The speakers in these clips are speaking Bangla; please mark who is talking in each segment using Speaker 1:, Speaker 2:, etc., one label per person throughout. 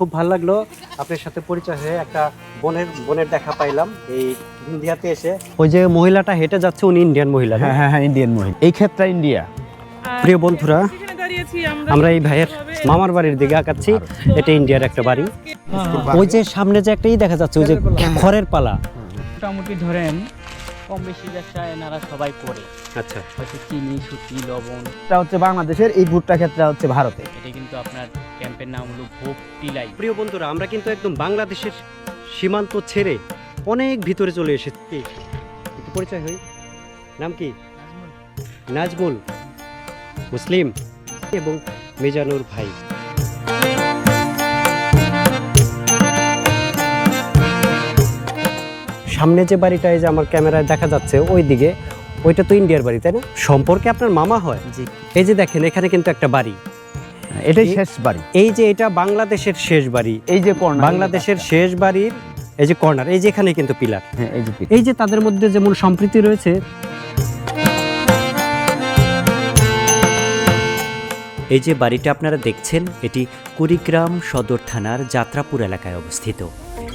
Speaker 1: খুব ভালো লাগলো আপনার সাথে পরিচয় হয়ে। একটা বোনের দেখা পাইলাম এই ইন্ডিয়াতে এসে। ওই যে মহিলাটা হেঁটে যাচ্ছে উনি ইন্ডিয়ান মহিলা।
Speaker 2: হ্যাঁ ইন্ডিয়ান মহিলা, এই ক্ষেত্রে ইন্ডিয়া।
Speaker 1: প্রিয় বন্ধুরা, আমরা এই ভাইয়ের মামার বাড়ির দিকে আঁকাচ্ছি। এটা ইন্ডিয়ার একটা বাড়ি। ওই যে সামনে যে একটা দেখা যাচ্ছে, ওই যে খড়ের পালা।
Speaker 3: মোটামুটি ধরেন কম বেশি ব্যবসা এনারা সবাই করে।
Speaker 1: আচ্ছা,
Speaker 3: হয়তো চিনি, সুতি, লবণ।
Speaker 2: এটা হচ্ছে বাংলাদেশের, এই ভুট্টা ক্ষেত্রে হচ্ছে ভারতে।
Speaker 3: এটা কিন্তু আপনার ক্যাম্পের নাম হলো ভোগ টিলাই।
Speaker 1: প্রিয় বন্ধুরা, আমরা কিন্তু একদম বাংলাদেশের সীমান্ত ছেড়ে অনেক ভিতরে চলে এসেছি। একটু পরিচয় হই। নাম কি? নাজমুল, মুসলিম এবং মিজানুর ভাই। সামনে যে বাড়িটা এই যে আমার ক্যামেরায় দেখা যাচ্ছে ওই দিকে, ওইটা তো ইন্ডিয়ার বাড়ি, তাই না? সম্পর্কে আপনার মামা হয়?
Speaker 3: জি।
Speaker 1: এই যে দেখেন এখানে কিন্তু একটা বাড়ি,
Speaker 2: এটাই শেষ বাড়ি।
Speaker 1: এই যে এটা বাংলাদেশের শেষ বাড়ি,
Speaker 2: এই যে কর্নার,
Speaker 1: বাংলাদেশের শেষ বাড়ির এই যে কর্নার, এই যে এখানে কিন্তু পিলার।
Speaker 2: হ্যাঁ,
Speaker 1: এই যে তাদের মধ্যে যেমন সম্প্রীতি রয়েছে। এই যে বাড়িটা আপনারা দেখছেন, এটি কুড়িগ্রাম সদর থানার যাত্রাপুর এলাকায় অবস্থিত।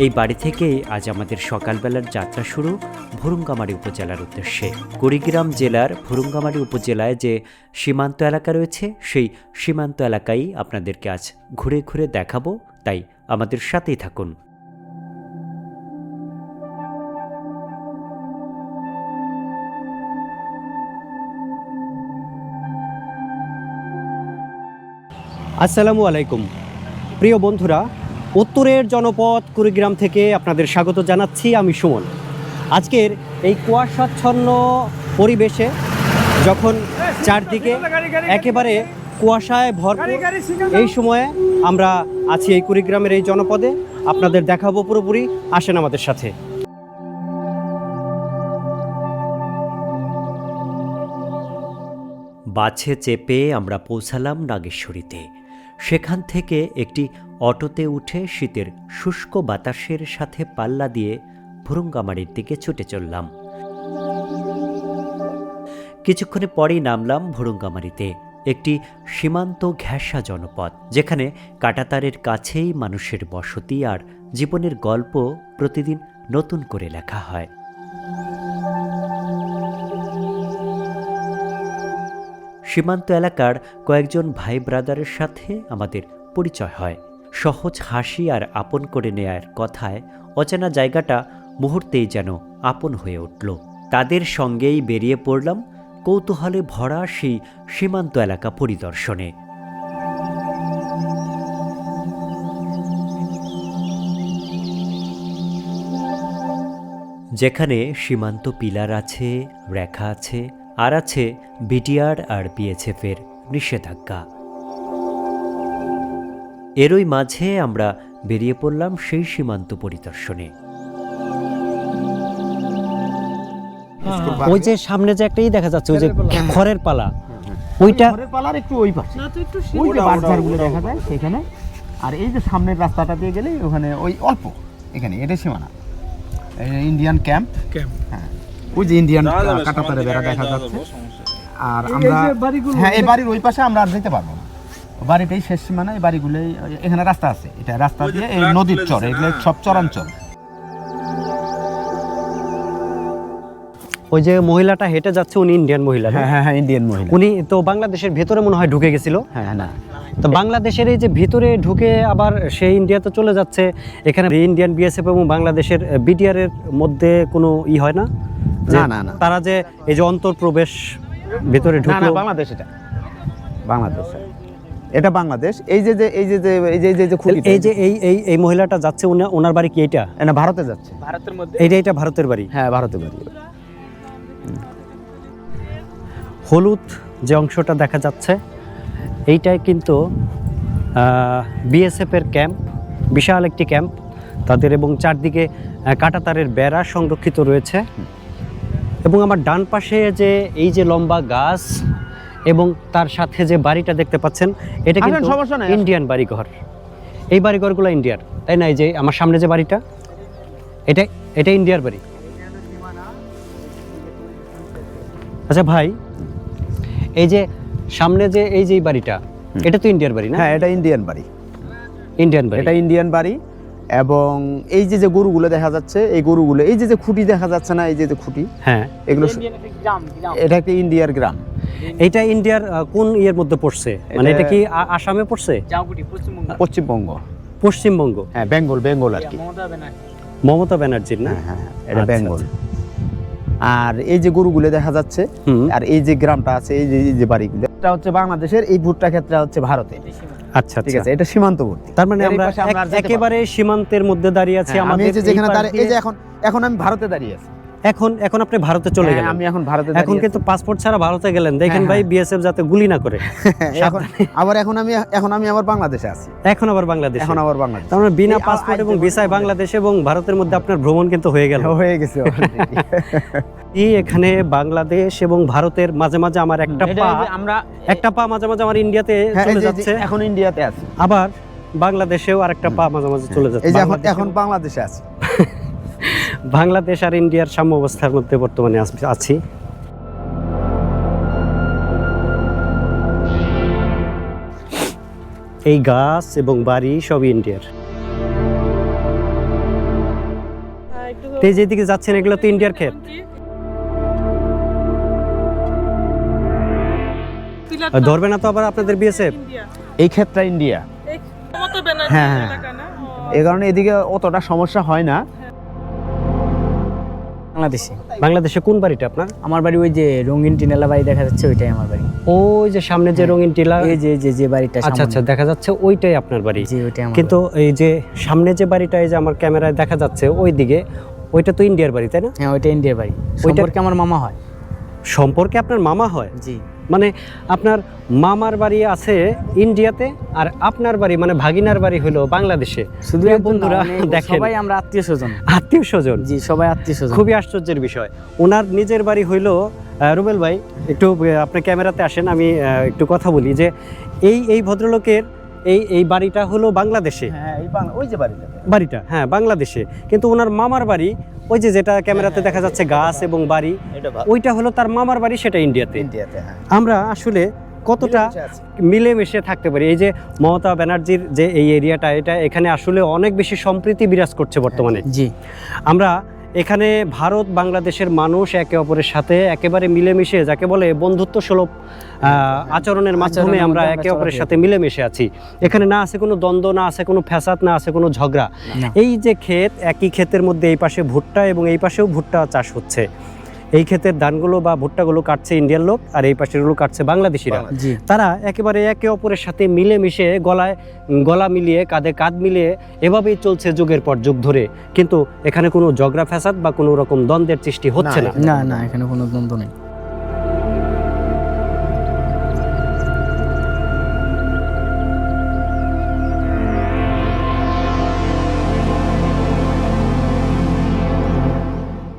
Speaker 1: এই বাড়ি থেকেই আজ আমাদের সকালবেলার যাত্রা শুরু ভুরুঙ্গামারী উপজেলার উদ্দেশ্যে। কুড়িগ্রাম জেলার ভুরুঙ্গামারী উপজেলায় যে সীমান্ত এলাকা রয়েছে, সেই সীমান্ত এলাকায় আপনাদেরকে আজ ঘুরে ঘুরে দেখাবো, তাই আমাদের সাথেই থাকুন। আসসালামু আলাইকুম প্রিয় বন্ধুরা, উত্তরের জনপদ কুড়িগ্রাম থেকে আপনাদের স্বাগত জানাচ্ছি। আমি সুমন। আজকের এই কুয়াশাচ্ছন্ন পরিবেশে, যখন চারদিকে একেবারে কুয়াশায় ভরপুর, এই সময়ে আমরা আছি এই কুড়িগ্রামের এই জনপদে। আপনাদের দেখাবো পুরোপুরি, আসেন আমাদের সাথে। বাছে চেপে আমরা পৌঁছালাম নাগেশ্বরীতে। সেখান থেকে একটি অটোতে উঠে শীতের শুষ্ক বাতাসের সাথে পাল্লা দিয়ে ভুরুঙ্গামারীর দিকে ছুটে চললাম। কিছুক্ষণে পরেই নামলাম ভুরুঙ্গামারীতে, একটি সীমান্ত ঘেঁষা জনপদ, যেখানে কাঁটাতারের কাছেই মানুষের বসতি আর জীবনের গল্প প্রতিদিন নতুন করে লেখা হয়। সীমান্ত এলাকার কয়েকজন ভাই ব্রাদারের সাথে আমাদের পরিচয় হয়। সহজ হাসি আর আপন করে নেয়ার কথায় অচেনা জায়গাটা মুহূর্তেই যেন আপন হয়ে উঠল। তাদের সঙ্গেই বেরিয়ে পড়লাম কৌতূহলে ভরা সেই সীমান্ত এলাকা পরিদর্শনে। যেখানে সীমান্ত পিলার আছে, রেখা আছে, আর আছে বিটিআর আর বিএসএফের নিষেধাজ্ঞা। এরই মাঝে আমরা বেরিয়ে পড়লাম সেই সীমান্ত পরিদর্শনে। ওই যে সামনে যে একটাই দেখা যাচ্ছে, ওই যে খড়ের পালা, ওইটা
Speaker 2: পালার একটু ওই পাশে, ওই যে বাজারগুলো দেখা যায় সেখানে। আর এই যে সামনের রাস্তাটা দিয়ে গেলেই ওখানে ওই অল্প, এখানে এটা সীমানা, ইন্ডিয়ান ক্যাম্প। হ্যাঁ, ওই যে ইন্ডিয়ান কাঁটাতারে বেড়া দেখা যাচ্ছে। আর আমরা হ্যাঁ, এই বাড়ির ওই পাশে আমরা আর যেতে পারবো না, বাড়িটাই শেষ সীমানা। এই বাড়িগুলোই, এখানে রাস্তা আছে, এটা রাস্তা দিয়ে এই নদীর চর, এগুলো সব চরাঞ্চল।
Speaker 1: ওই যে মহিলাটা হেঁটে যাচ্ছে উনি ইন্ডিয়ান মহিলা।
Speaker 2: হ্যাঁ ইন্ডিয়ান মহিলা।
Speaker 1: উনি তো বাংলাদেশের ভেতরে মনে হয় ঢুকে গেছিল।
Speaker 2: হ্যাঁ না,
Speaker 1: তো বাংলাদেশের এই যে ভিতরে ঢুকে আবার সেই ইন্ডিয়াতে চলে যাচ্ছে, এখানে ইন্ডিয়ান বিএসএফ এবং বাংলাদেশের বিটিআর এর মধ্যে কোনো হয় না?
Speaker 2: না,
Speaker 1: তারা যে এই যে অন্তর্প্রবেশ ভিতরে ঢুকলো।
Speaker 2: বাংলাদেশ, এটা বাংলাদেশ, এটা বাংলাদেশ। এই যে এই যে এই যে
Speaker 1: এই যে এই মহিলাটা যাচ্ছে, ওনার বাড়ি কি এটা?
Speaker 2: এটা ভারতে যাচ্ছে,
Speaker 3: ভারতের মধ্যে।
Speaker 1: এটা ভারতের বাড়ি?
Speaker 2: হ্যাঁ, ভারতের বাড়ি।
Speaker 1: হলুদ যে অংশটা দেখা যাচ্ছে, এইটাই কিন্তু বিএসএফের ক্যাম্প, বিশাল একটি ক্যাম্প তাদের, এবং চারদিকে কাঁটাতারের বেড়া সংরক্ষিত রয়েছে। এবং আমার ডান পাশে যে এই যে লম্বা গাছ এবং তার সাথে যে বাড়িটা দেখতে পাচ্ছেন, এটা কিন্তু ইন্ডিয়ান বাড়িঘর। এই বাড়িঘরগুলো ইন্ডিয়ার, তাই না? এই যে আমার সামনে যে বাড়িটা, এটা ইন্ডিয়ার বাড়ি। আচ্ছা ভাই, এই যে সামনে যে এই যে বাড়িটা, এটা তো ইন্ডিয়ার বাড়ি না?
Speaker 2: হ্যাঁ, এটা ইন্ডিয়ান বাড়ি।
Speaker 1: ইন্ডিয়ান বাড়ি।
Speaker 2: এটা ইন্ডিয়ান বাড়ি। এবং এই যে গরুগুলো দেখা যাচ্ছে, এই গরুগুলো, এই যে খুঁটি দেখা যাচ্ছে না, এই যে খুঁটি,
Speaker 1: হ্যাঁ,
Speaker 2: এগুলো
Speaker 3: গ্রাম
Speaker 2: এটা একটা ইন্ডিয়ার গ্রাম।
Speaker 1: এটা ইন্ডিয়ার কোন ইয়ের মধ্যে পড়ছে, মানে এটা কি আসামে পড়ছে?
Speaker 3: জামগুটি পশ্চিমবঙ্গ।
Speaker 2: পশ্চিমবঙ্গ,
Speaker 1: পশ্চিমবঙ্গ,
Speaker 2: হ্যাঁ, বেঙ্গল আর কি।
Speaker 1: মমতা ব্যানার্জির না?
Speaker 2: হ্যাঁ, এটা
Speaker 1: আচ্ছা,
Speaker 2: বেঙ্গল।
Speaker 1: আচ্ছা।
Speaker 2: আর এই যে গরুগুলো দেখা যাচ্ছে,
Speaker 1: হুম।
Speaker 2: আর এই যে গ্রামটা আছে, এই যে বাড়িগুলো, এটা হচ্ছে বাংলাদেশের, এই ভুট্টা ক্ষেত্রে হচ্ছে ভারতে।
Speaker 1: আচ্ছা,
Speaker 2: ঠিক
Speaker 1: আচ্ছা।
Speaker 2: আছে, এটা সীমান্তবর্তী।
Speaker 1: তার মানে
Speaker 2: এর এই
Speaker 1: আমরা
Speaker 2: পাশে আমরা আর যেতে
Speaker 1: একেবারে সীমান্তের মধ্যে দাঁড়িয়ে আছি।
Speaker 2: হ্যাঁ, আমি
Speaker 1: আমাদের
Speaker 2: এই যে যেখানে
Speaker 1: এই পাশ
Speaker 2: দাঁড়িয়ে, এই যে
Speaker 1: দিয়ে-
Speaker 2: এখন আমি ভারতে দাঁড়িয়ে আছি।
Speaker 1: এখন আপনি ভারতে চলে
Speaker 2: হ্যাঁ,
Speaker 1: গেলেন।
Speaker 2: আমি এখন ভারতে
Speaker 1: এখন
Speaker 2: দাঁড়িয়ে
Speaker 1: কিন্তু পাসপোর্ট ছাড়া ভারতে গেলেন, দেখেন
Speaker 2: হ্যাঁ,
Speaker 1: ভাই,
Speaker 2: হ্যাঁ।
Speaker 1: বিএসএফ যাতে গুলি না করে।
Speaker 2: আছি। এখন আমি আবার বাংলাদেশে আছি।
Speaker 1: এখন আবার বাংলাদেশ,
Speaker 2: এখন আবার বাংলাদেশ
Speaker 1: তার মানে বিনা
Speaker 2: এই
Speaker 1: পাসপোর্ট এবং
Speaker 2: আইন
Speaker 1: ভিসায় বাংলাদেশ এবং ভারতের মধ্যে আপনার ভ্রমণ কিন্তু হয়ে গেল।
Speaker 2: হয়ে গেছে already।
Speaker 1: এই এখানে বাংলাদেশ এবং ভারতের মাঝে মাঝে আমার একটা
Speaker 3: এটা
Speaker 1: পা,
Speaker 3: এই যে আমরা
Speaker 1: একটা পা মাঝে মাঝে আমার ইন্ডিয়াতে
Speaker 2: হ্যাঁ, এই
Speaker 1: চলে
Speaker 2: যে-
Speaker 1: যাচ্ছে,
Speaker 2: এখন ইন্ডিয়াতে আছি।
Speaker 1: আবার বাংলাদেশেও আরেকটা পা মাঝে মাঝে চলে যাচ্ছে।
Speaker 2: এই যে
Speaker 1: বাংলাদেশেও-
Speaker 2: এখন বাংলাদেশে আছি।
Speaker 1: বাংলাদেশ আর ইন্ডিয়ার সাম্য অবস্থার মধ্যে বর্তমানে আছি। এই গাছ এবং বাড়ি সবই ইন্ডিয়ার। তো এই যেদিকে যাচ্ছেন এগুলো তো ইন্ডিয়ার ক্ষেত। ধরবে না তো আবার আপনাদের বিএসএফ?
Speaker 2: এই ক্ষেত্রে ইন্ডিয়া। হ্যাঁ, হ্যাঁ। এই কারণে এদিকে অতটা সমস্যা হয় না।
Speaker 3: বাংলাদেশে।
Speaker 1: বাংলাদেশে কোন বাড়িটা আপনার?
Speaker 3: আমার বাড়ি ওই যে রঙিন টিনালা বাড়ি দেখা যাচ্ছে, ওইটাই আমার বাড়ি।
Speaker 1: ওই যে সামনে যে রঙিন টিলা,
Speaker 3: এই যে বাড়িটা
Speaker 1: আচ্ছা আচ্ছা, দেখা যাচ্ছে ওইটাই আপনার বাড়ি।
Speaker 3: জি, ওইটাই আমার
Speaker 1: কিন্তু এই যে সামনে যে বাড়িটা, এই যে আমার ক্যামেরায় দেখা যাচ্ছে ওই দিকে, ওইটা তো ইন্ডিয়ার বাড়ি, তাই না?
Speaker 3: হ্যাঁ, ওইটা ইন্ডিয়ার বাড়ি। সম্পর্কে আমার মামা হয়।
Speaker 1: সম্পর্কে আপনার মামা হয়?
Speaker 3: জি।
Speaker 1: মানে আপনার মামার বাড়ি আছে ইন্ডিয়াতে, আর আপনার বাড়ি মানে ভাগিনার বাড়ি হলো বাংলাদেশে।
Speaker 3: শুধু
Speaker 1: প্রিয়
Speaker 3: একজন
Speaker 1: বন্ধুরা
Speaker 3: না, অনেক-
Speaker 1: দেখেন,
Speaker 3: সবাই আমরা আত্মীয় স্বজন।
Speaker 1: আত্মীয় স্বজন।
Speaker 3: জি, সবাই আত্মীয় স্বজন।
Speaker 1: খুবই আশ্চর্যের বিষয়। ওনার নিজের বাড়ি হইলো, রুবেল ভাই একটু আপনি ক্যামেরাতে আসেন, আমি একটু কথা বলি যে এই ভদ্রলোকের এই বাড়িটা হলো বাংলাদেশে।
Speaker 2: হ্যাঁ, এই ওই যে
Speaker 1: বাড়িটা হ্যাঁ বাংলাদেশে, কিন্তু ওনার মামার বাড়ি ওই যে যেটা ক্যামেরাতে দেখা যাচ্ছে গাছ এবং বাড়ি, ওইটা হলো তার মামার বাড়ি, সেটা ইন্ডিয়াতে।
Speaker 2: হ্যাঁ।
Speaker 1: আমরা আসলে কতটা মিলেমিশে থাকতে পারি। এই যে মমতা ব্যানার্জির যে এই এরিয়াটা, এটা এখানে আসলে অনেক বেশি সম্প্রীতি বিরাজ করছে বর্তমানে।
Speaker 3: জি।
Speaker 1: আমরা এখানে ভারত বাংলাদেশের মানুষ একে অপরের সাথে একেবারে মিলেমিশে, যাকে বলে বন্ধুত্ব সুলভ আচরণের মাধ্যমে আমরা একে অপরের সাথে মিলেমিশে আছি। এখানে না আছে কোনো দ্বন্দ্ব, না আছে কোনো ফ্যাসাদ, না আছে কোনো ঝগড়া। এই যে ক্ষেত, একই ক্ষেতের মধ্যে এই পাশে ভুট্টা এবং এই পাশেও ভুট্টা চাষ হচ্ছে। এই ক্ষেতের ধানগুলো বা ভুট্টাগুলো কাটছে ইন্ডিয়ান লোক, আর এই পাশেরগুলো কাটছে বাংলাদেশিরা।
Speaker 3: জি।
Speaker 1: তারা একেবারে একে অপরের সাথে মিলেমিশে গলায় গলা মিলিয়ে, কাঁধে কাঁধ মিলিয়ে এভাবেই চলছে যুগের পর যুগ ধরে। কিন্তু এখানে কোনো ঝগড়া ফ্যাসাদ বা কোনো রকম দ্বন্দ্বের সৃষ্টি হচ্ছে না।
Speaker 3: না না, এখানে কোনো দ্বন্দ্ব নেই।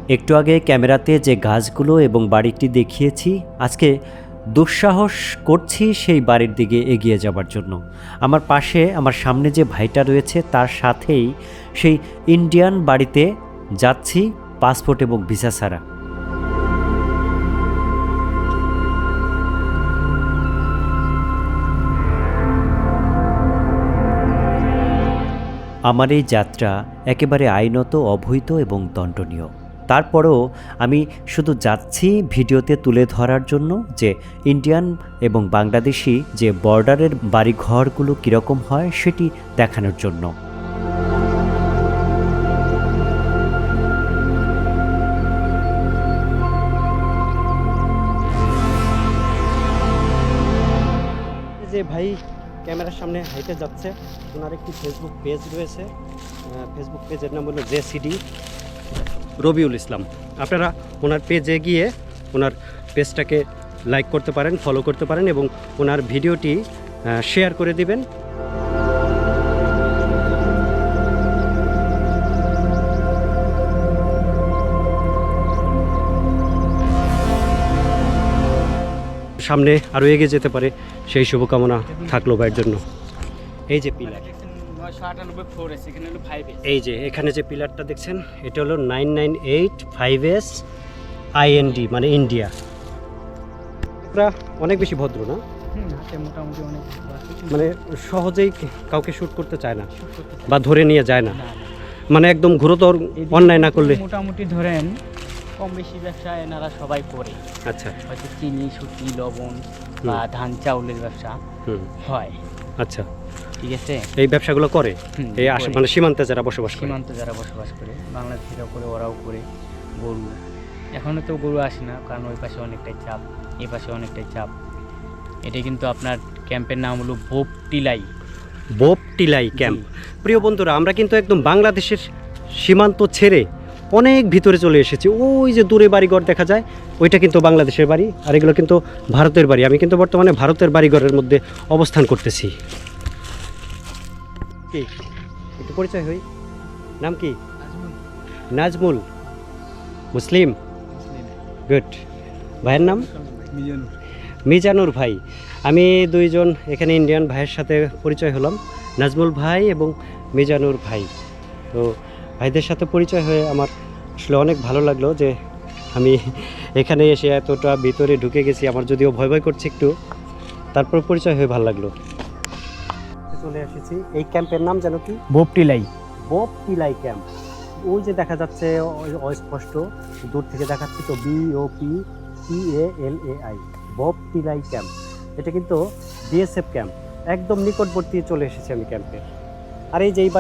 Speaker 1: একটু আগে ক্যামেরাতে যে গাছগুলো এবং বাড়িটি দেখিয়েছি, আজকে দুঃসাহস করছি সেই বাড়ির দিকে এগিয়ে যাবার জন্য। আমার পাশে, আমার সামনে যে ভাইটা রয়েছে তার সাথেই সেই ইন্ডিয়ান বাড়িতে যাচ্ছি পাসপোর্ট এবং ভিসা ছাড়া। আমার এই যাত্রা একেবারে আইনত, অবৈধ এবং দণ্ডনীয়। তারপরেও আমি শুধু যাচ্ছি ভিডিওতে তুলে ধরার জন্য যে ইন্ডিয়ান এবং বাংলাদেশি যে বর্ডারের বাড়িঘরগুলো কীরকম হয় সেটি দেখানোর জন্য। যে ভাই ক্যামেরার সামনে হাইটে যাচ্ছে, ওনার একটি ফেসবুক পেজ রয়েছে। ফেসবুক পেজের নাম হলো জেসিডি রবিউল ইসলাম। আপনারা ওনার পেজে গিয়ে ওনার পেজটাকে লাইক করতে পারেন, ফলো করতে পারেন এবং ওনার ভিডিওটি শেয়ার করে দিবেন। সামনে আরও এগিয়ে যেতে পারে সেই শুভকামনা থাকলো ভাইয়ের জন্য। এই যে পিলার, এই যে এখানে যে পিলারটা দেখছেন, এটা হলো 9985S IND, মানে ইন্ডিয়া। আমরা অনেক বেশি ভদ্র না?
Speaker 3: হাতে মোটামুটি অনেক ভালো আছে, কিন্তু
Speaker 1: মানে সহজেই কাউকে শ্যুট করতে চায় না
Speaker 3: shoot করতে চাই
Speaker 1: বা ধরে নিয়ে যায় না,
Speaker 3: না, না।
Speaker 1: মানে একদম ঘুরতর
Speaker 3: এদিকে
Speaker 1: অন্যায় না করলে।
Speaker 3: মোটামুটি ধরেন কম বেশি ব্যবসা এনারা সবাই করে,
Speaker 1: আচ্ছা,
Speaker 3: হয়তো চিনি সুতি লবণ বা ধান চাউলের ব্যবসা
Speaker 1: হুম,
Speaker 3: হয়,
Speaker 1: আচ্ছা,
Speaker 3: ঠিক আছে।
Speaker 1: এই ব্যবসাগুলো করে
Speaker 3: হুম,
Speaker 1: এই
Speaker 3: করে।
Speaker 1: মানে সীমান্তে যারা বসবাস করে।
Speaker 3: সীমান্তে যারা বসবাস করে, বাংলাদেশিরাও করে, ওরাও করে। গরু এখনও তো গরু আসে না, কারণ ওই পাশে অনেকটাই চাপ, এই পাশে অনেকটাই চাপ। এটা কিন্তু আপনার ক্যাম্পের নাম হলো বোপটিলাই।
Speaker 1: বোপটিলাই ক্যাম্প। প্রিয় বন্ধুরা, আমরা কিন্তু একদম বাংলাদেশের সীমান্ত ছেড়ে অনেক ভিতরে চলে এসেছি। ওই যে দূরে বাড়িঘর দেখা যায়, ওইটা কিন্তু বাংলাদেশের বাড়ি, আর এগুলো কিন্তু ভারতের বাড়ি। আমি কিন্তু বর্তমানে ভারতের বাড়িঘরের মধ্যে অবস্থান করতেছি। কি একটু পরিচয় হই, নাম কি? নাজমুল। মুসলিম, গুড। ভাইয়ের নাম? মিজানুর ভাই। আমি দুইজন এখানে ইন্ডিয়ান ভাইয়ের সাথে পরিচয় হলাম, নাজমুল ভাই এবং মিজানুর ভাই। তো ভাইদের সাথে পরিচয় হয়ে আমার আসলে অনেক ভালো লাগলো যে আমি এখানে এসে এতটা ভিতরে ঢুকে গেছি। আমার যদিও ভয় ভয় করছে একটু, তারপর পরিচয় হয়ে ভালো লাগলো। চলে এসেছি, এই ক্যাম্পের নাম যেন কি?
Speaker 3: বোপটিলাই।
Speaker 1: বোপটিলাই ক্যাম্প। ওই যে দেখা যাচ্ছে অস্পষ্ট, দূর থেকে দেখাচ্ছে তো BOPTALAI, বোপটিলাই ক্যাম্প। এটা কিন্তু BSF ক্যাম্প, একদম নিকটবর্তী চলে এসেছি আমি ক্যাম্পে। আর এই যে এই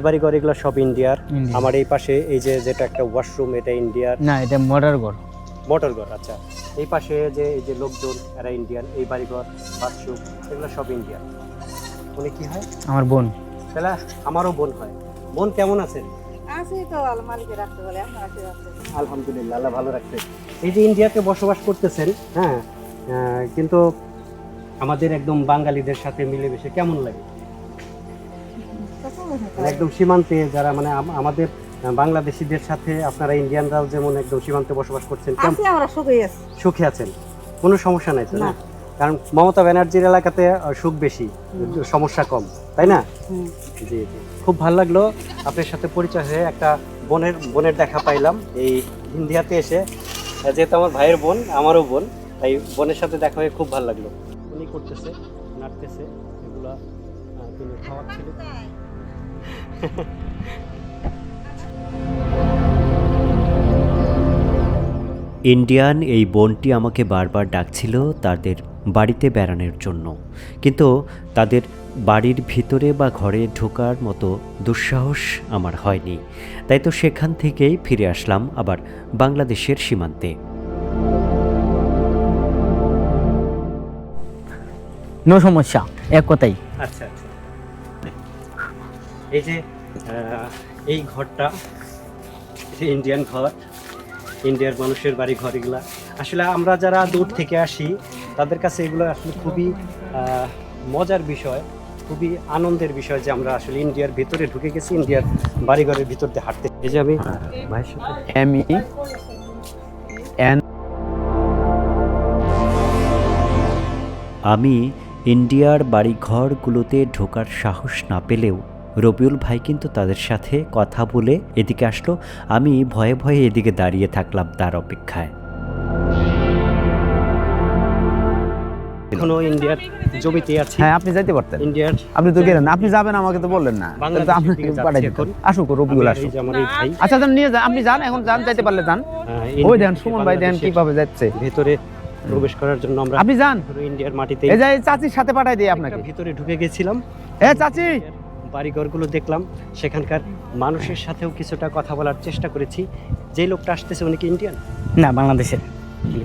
Speaker 1: বাড়িঘর এগুলো সব ইন্ডিয়ার।
Speaker 3: ইন্ডিয়ার।
Speaker 1: আমার এই পাশে এই যে যেটা একটা ওয়াশরুম, এটা ইন্ডিয়ার
Speaker 3: না, এটা মডার ঘর।
Speaker 1: মোটর ঘর। আচ্ছা, এই পাশে যে এই যে লোকজন, এরা ইন্ডিয়ান। এই বাড়িঘর, বাথরুম, এগুলো সব ইন্ডিয়ান। উনি কি হয়?
Speaker 3: আমার বোন।
Speaker 1: তাহলে আমারও বোন হয়। বোন কেমন আছেন?
Speaker 4: আছি তো, মালিকে রাখতে বলে আমরা আছি রাখতে।
Speaker 1: আলহামদুলিল্লাহ, আল্লাহ ভালো রাখছে। এই যে ইন্ডিয়াতে বসবাস করতেছেন, হ্যাঁ, কিন্তু আমাদের একদম বাঙালিদের সাথে মিলেমিশে কেমন লাগে? মানে একদম সীমান্তে যারা, মানে আমাদের বাংলাদেশিদের সাথে আপনারা ইন্ডিয়ানরাও যেমন একদম সীমান্তে বসবাস করছেন, কেমন
Speaker 4: আছি আমরা সুখে আছি।
Speaker 1: সুখে আছেন? কোনো সমস্যা নাই তো না?
Speaker 4: না।
Speaker 1: কারণ মমতা ব্যানার্জির এলাকাতে সুখ বেশি, সমস্যা কম, তাই না?
Speaker 4: হুম।
Speaker 1: জি জি, খুব ভালো লাগলো আপনার সাথে পরিচয় হয়ে। একটা বোনের দেখা পাইলাম এই ইন্ডিয়াতে এসে, যেহেতু আমার ভাইয়ের বোন, আমারও বোন, তাই বোনের সাথে দেখা হয়ে খুব ভালো লাগলো। উনি করতেছে, নাড়তেছে এগুলা, তিনি খাওয়াচ্ছিলেন। ইন্ডিয়ান এই বোনটি আমাকে বারবার ডাকছিল তাদের বাড়িতে বেড়ানোর জন্য, কিন্তু তাদের বাড়ির ভিতরে বা ঘরে ঢোকার মতো দুঃসাহস আমার হয়নি। তাই তো সেখান থেকেই ফিরে আসলাম আবার বাংলাদেশের সীমান্তে।
Speaker 3: নো সমস্যা, এক কথাই।
Speaker 1: আচ্ছা আচ্ছা, এই যে এই ঘরটা ইন্ডিয়ান ঘর, ইন্ডিয়ার মানুষের বাড়ি ঘর। এগুলা আসলে আমরা যারা দূর থেকে আসি তাদের কাছে এগুলো আসলে খুবই মজার বিষয়, খুবই আনন্দের বিষয় যে আমরা আসলে ইন্ডিয়ার ভিতরে ঢুকে গেছি, ইন্ডিয়ার বাড়িঘরের ভিতর দিয়ে হাঁটতে। এই যে আমি ভাইয়ের সাথে আমি ইন্ডিয়ার বাড়িঘরগুলোতে ঢোকার সাহস না পেলেও রবিউল ভাই কিন্তু তাদের সাথে কথা বলে এদিকে আসলো। আমি ভয়ে ভয়ে এদিকে দাঁড়িয়ে থাকলাম তার অপেক্ষায়। এখনো ইন্ডিয়ার জমিতে আছে।
Speaker 2: হ্যাঁ, আপনি যাইতে পারতেন।
Speaker 1: ইন্ডিয়ার
Speaker 2: আপনি তো গেলেন, আপনি যাবেন, আমাকে তো বললেন না।
Speaker 1: বাংলাদেশের
Speaker 2: আপনি
Speaker 1: দিকে যাচ্ছি
Speaker 2: পাঠাই
Speaker 1: এখন।
Speaker 2: দিতেন। আসুক, রবিউল
Speaker 1: আমি
Speaker 2: আসুক।
Speaker 1: এই যে আমার এই ভাই,
Speaker 2: আচ্ছা, যান, নিয়ে যান, আপনি যান, এখন যান, যাইতে পারলে যান। ওই দেন সুমন ভাই, দেন কিভাবে যাচ্ছে
Speaker 1: ভেতরে প্রবেশ করার জন্য আমরা
Speaker 2: আপনি যান।
Speaker 1: ইন্ডিয়ার মাটিতে
Speaker 2: এই যে এই চাচির সাথে পাঠাই দিই আপনাকে।
Speaker 1: ভিতরে ঢুকে গেছিলাম,
Speaker 2: এ চাচি,
Speaker 1: বাড়িঘরগুলো দেখলাম, সেখানকার মানুষের সাথেও কিছুটা কথা বলার চেষ্টা করেছি। যে লোকটা আসতেছে উনি কি ইন্ডিয়ান?
Speaker 3: না, বাংলাদেশের।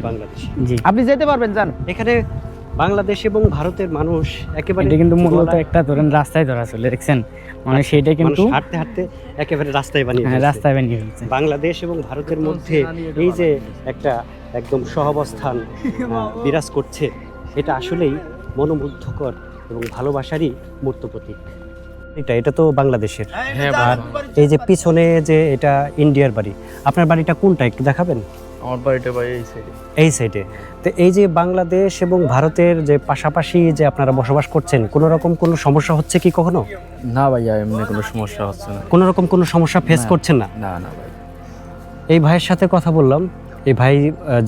Speaker 1: বাংলাদেশি।
Speaker 3: জি,
Speaker 2: আপনি যেতে পারবেন, যান।
Speaker 1: এখানে বাংলাদেশ এবং ভারতের মানুষ একেবারে
Speaker 3: এটা কিন্তু মূলত
Speaker 1: গলায়-
Speaker 3: একটা ধরেন রাস্তায় ধরা চলে, দেখছেন? মানে সেইটা কিন্তু
Speaker 1: মানুষ হাঁটতে হাঁটতে একেবারে রাস্তায় বানিয়ে
Speaker 3: হ্যাঁ,
Speaker 1: ফেলছে।
Speaker 3: রাস্তায় বানিয়ে ফেলছে।
Speaker 1: বাংলাদেশ এবং ভারতের মধ্যে এই যে একটা একদম সহাবস্থান বিরাজ করছে, এটা আসলেই মনোমুগ্ধকর এবং ভালোবাসারই মূর্ত প্রতীক। এটা তো বাংলাদেশের।
Speaker 3: হ্যাঁ,
Speaker 1: এই যে পিছনে যে এটা ইন্ডিয়ার বাড়ি, আপনার বাড়িটা কোনটা একটু দেখাবেন?
Speaker 5: আমার বাড়িটা ভাই এই সাইডে।
Speaker 1: এই সাইডে। তো এই যে বাংলাদেশ এবং ভারতের যে পাশাপাশি যে আপনারা বসবাস করছেন, কোনো রকম কোনো সমস্যা হচ্ছে কি কখনো?
Speaker 5: না ভাইয়া, এমনি কোনো সমস্যা হচ্ছে না।
Speaker 1: কোনো রকম কোনো সমস্যা ফেস করছেন না?
Speaker 5: না না ভাই।
Speaker 1: এই ভাইয়ের সাথে কথা বললাম, এই ভাই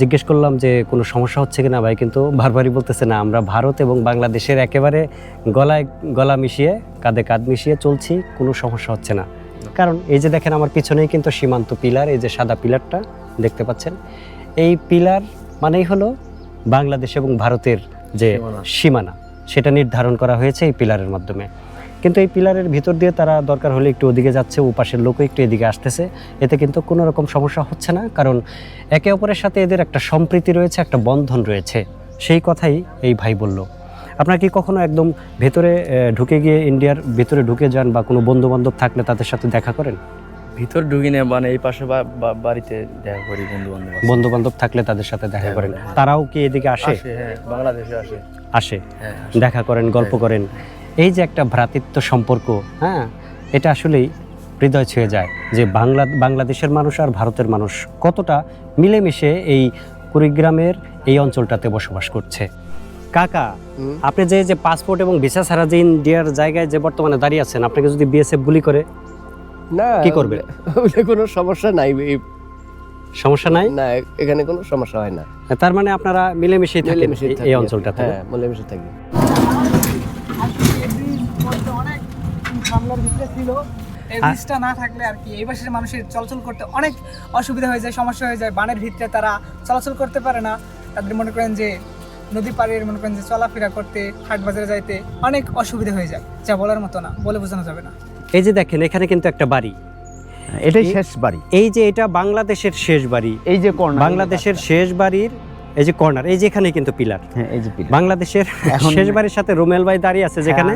Speaker 1: জিজ্ঞেস করলাম যে কোনো সমস্যা হচ্ছে কিনা, ভাই কিন্তু বারবারই বলতেছে না, আমরা ভারত এবং বাংলাদেশের একেবারে গলায় গলা মিশিয়ে কাঁধে কাঁধ মিশিয়ে চলছি, কোনো সমস্যা হচ্ছে না। কারণ এই যে দেখেন আমার পিছনেই কিন্তু সীমান্ত পিলার, এই যে সাদা পিলারটা দেখতে পাচ্ছেন, এই পিলার মানেই হলো বাংলাদেশ এবং ভারতের যে সীমানা, সেটা নির্ধারণ করা হয়েছে এই পিলারের মাধ্যমে। কিন্তু এই পিলারের ভিতর দিয়ে তারা দরকার হলে একটু ওদিকে যাচ্ছে, ও পাশের লোকও একটু এদিকে আসতেছে, এতে কিন্তু কোনো রকম সমস্যা হচ্ছে না, কারণ একে অপরের সাথে এদের একটা সম্প্রীতি রয়েছে, একটা বন্ধন রয়েছে। সেই কথাই এই ভাই বলল। আপনারা কি কখনো একদম ভেতরে ঢুকে গিয়ে ইন্ডিয়ার ভেতরে ঢুকে যান বা কোনো বন্ধু বান্ধব থাকলে তাদের সাথে দেখা করেন?
Speaker 5: ভিতর ঢুকি না, মানে এই পাশে বাড়িতে দেখা করি
Speaker 1: বন্ধু বান্ধব থাকলে তাদের সাথে দেখা করেন? তারাও কি এদিকে আসে?
Speaker 5: হ্যাঁ, বাংলাদেশে
Speaker 1: আসে,
Speaker 5: হ্যাঁ,
Speaker 1: দেখা করেন, গল্প করেন। এই যে একটা ভ্রাতৃত্ব সম্পর্ক, হ্যাঁ, এটা আসলেই হৃদয় ছুঁয়ে যায় যে বাংলাদেশের মানুষ আর ভারতের মানুষ কতটা মিলেমিশে এই কুড়িগ্রামের এই অঞ্চলটাতে বসবাস করছে। কাকা, আপনি যে পাসপোর্ট এবং ভিসা ছাড়া যে ইন্ডিয়ার জায়গায় যে বর্তমানে দাঁড়িয়ে আছেন, আপনাকে যদি বিএসএফ গুলি করে
Speaker 6: না,
Speaker 1: কি করবেন?
Speaker 6: কোনো সমস্যা নাই,
Speaker 1: সমস্যা নাই
Speaker 6: না, এখানে কোনো সমস্যা হয় না।
Speaker 1: তার মানে আপনারা মিলেমিশে থাকেন
Speaker 6: মিলেমিশে থাকি
Speaker 1: এই
Speaker 6: আর কি।
Speaker 1: অঞ্চলটাতে?
Speaker 6: হ্যাঁ, মিলেমিশে থাকি।
Speaker 7: অনেক ঝামেলার ভিতরে ছিল, এই ব্রিজটা না থাকলে আর কি এই পাশের মানুষের চলাচল করতে অনেক অসুবিধা হয়ে যায়, সমস্যা হয়ে যায়। বানের ভিতরে তারা চলাচল করতে পারে না, তাদের মনে করেন যে নদী পাড়ের মনে করেন যে চলাফেরা করতে, হাট বাজারে যাইতে অনেক অসুবিধা হয়ে যায়, যা বলার মতো না, বলে বোঝানো যাবে না।
Speaker 1: এই যে দেখেন এখানে কিন্তু একটা বাড়ি,
Speaker 2: এটাই শেষ বাড়ি।
Speaker 1: এই যে এটা বাংলাদেশের শেষ বাড়ি,
Speaker 2: এই যে কর্নার,
Speaker 1: বাংলাদেশের শেষ বাড়ির এই যে কর্নার, এই যে এখানে কিন্তু পিলার,
Speaker 2: হ্যাঁ, এই যে পিলার।
Speaker 1: বাংলাদেশের
Speaker 2: এখন-
Speaker 1: শেষ বাড়ির সাথে রুমেল ভাই দাঁড়িয়ে আছে যেখানে,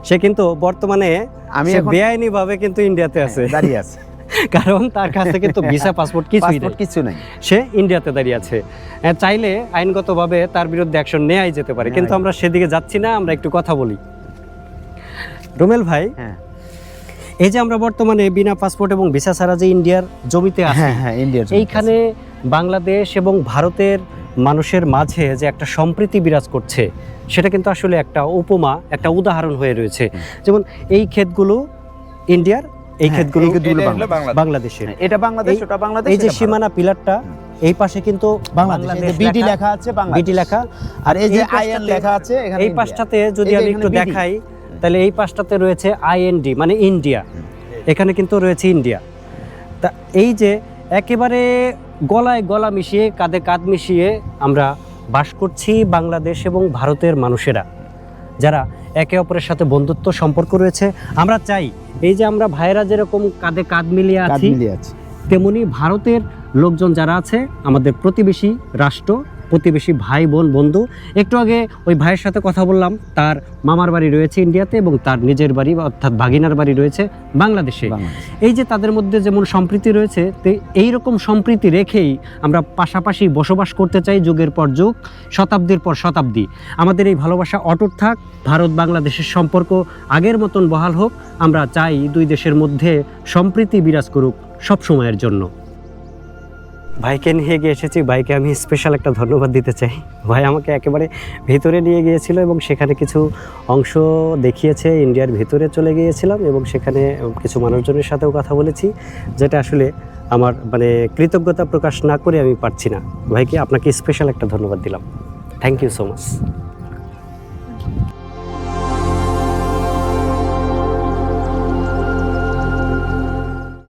Speaker 1: সে কিন্তু বর্তমানে
Speaker 2: আমি
Speaker 1: সে
Speaker 2: এখন
Speaker 1: বেআইনি ভাবে কিন্তু ইন্ডিয়াতে আছে,
Speaker 2: দাঁড়িয়ে আছে,
Speaker 1: কারণ তার কাছে কিন্তু ভিসা পাসপোর্ট কিছুই নেই,
Speaker 2: পাসপোর্ট কিছু নাই।
Speaker 1: সে ইন্ডিয়াতে দাঁড়িয়ে আছে। চাইলে আইনগতভাবে তার বিরুদ্ধে অ্যাকশন নেওয়াই যেতে পারে, কিন্তু আমরা সেদিকে যাচ্ছি না, আমরা একটু কথা বলি। রুমেল ভাই,
Speaker 2: হ্যাঁ,
Speaker 1: এই যে আমরা বর্তমানে বিনা পাসপোর্ট এবং ভিসা ছাড়া যে ইন্ডিয়ার জমিতে আছি,
Speaker 2: হ্যাঁ, হ্যাঁ, ইন্ডিয়ার জন্য
Speaker 1: এইখানে বাংলাদেশ এবং ভারতের মানুষের মাঝে যে একটা সম্প্রীতি বিরাজ করছে, সেটা কিন্তু আসলে একটা উপমা, একটা উদাহরণ হয়ে রয়েছে। যেমন এই ক্ষেতগুলো ইন্ডিয়ার, এই
Speaker 2: হ্যাঁ,
Speaker 1: ক্ষেতগুলো
Speaker 2: এই ক্ষেতগুলো
Speaker 1: বাংলাদেশের।
Speaker 2: হ্যাঁ, এটা বাংলাদেশ, ওটা বাংলাদেশ।
Speaker 1: এই যে
Speaker 2: এটা ভারত।
Speaker 1: সীমানা পিলারটা, এই পাশে কিন্তু
Speaker 2: বাংলাদেশ, বিডি লেখা আছে, বাংলাদেশ
Speaker 1: বিটি লেখা,
Speaker 2: আর এই যে
Speaker 1: এই
Speaker 2: আইএন
Speaker 1: পাশটাতে-
Speaker 2: লেখা আছে এখানে।
Speaker 1: এই
Speaker 2: ইন্ডিয়া।
Speaker 1: পাশটাতে যদি
Speaker 2: এই যে
Speaker 1: আমি
Speaker 2: এখানে
Speaker 1: একটু
Speaker 2: BD
Speaker 1: দেখাই, তাহলে এই পাশটাতে রয়েছে আইএনডি মানে ইন্ডিয়া, এখানে কিন্তু রয়েছে ইন্ডিয়া। তা এই যে একেবারে গলায় গলা মিশিয়ে, কাঁধে কাঁধ মিশিয়ে আমরা বাস করছি বাংলাদেশ এবং ভারতের মানুষেরা, যারা একে অপরের সাথে বন্ধুত্ব সম্পর্ক রয়েছে। আমরা চাই এই যে আমরা ভাইয়েরা যেরকম কাঁধে কাঁধ মিলিয়ে
Speaker 2: কাঁধ
Speaker 1: আছি,
Speaker 2: মিলিয়ে আছে।
Speaker 1: তেমনি ভারতের লোকজন যারা আছে, আমাদের প্রতিবেশী রাষ্ট্র, প্রতিবেশী ভাই বোন বন্ধু। একটু আগে ওই ভাইয়ের সাথে কথা বললাম, তার মামার বাড়ি রয়েছে ইন্ডিয়াতে এবং তার নিজের বাড়ি অর্থাৎ ভাগিনার বাড়ি রয়েছে বাংলাদেশে। এই যে তাদের মধ্যে যেমন সম্প্রীতি রয়েছে, তো এইরকম সম্প্রীতি রেখেই আমরা পাশাপাশি বসবাস করতে চাই যুগের পর যুগ, শতাব্দীর পর শতাব্দী। আমাদের এই ভালোবাসা অটুট থাক, ভারত বাংলাদেশের সম্পর্ক আগের মতন বহাল হোক। আমরা চাই দুই দেশের মধ্যে সম্প্রীতি বিরাজ করুক সব সময়ের জন্য। ভাইকে নিয়ে গিয়ে এসেছি, ভাইকে আমি স্পেশাল একটা ধন্যবাদ দিতে চাই। ভাই আমাকে একেবারে ভিতরে নিয়ে গিয়েছিল এবং সেখানে কিছু অংশ দেখিয়েছে, ইন্ডিয়ার ভিতরে চলে গিয়েছিলাম এবং সেখানে কিছু মানুষজনের সাথেও কথা বলেছি, যেটা আসলে আমার মানে কৃতজ্ঞতা প্রকাশ না করে আমি পারছি না। ভাইকে আপনাকে স্পেশাল একটা ধন্যবাদ দিলাম। Thank you so much.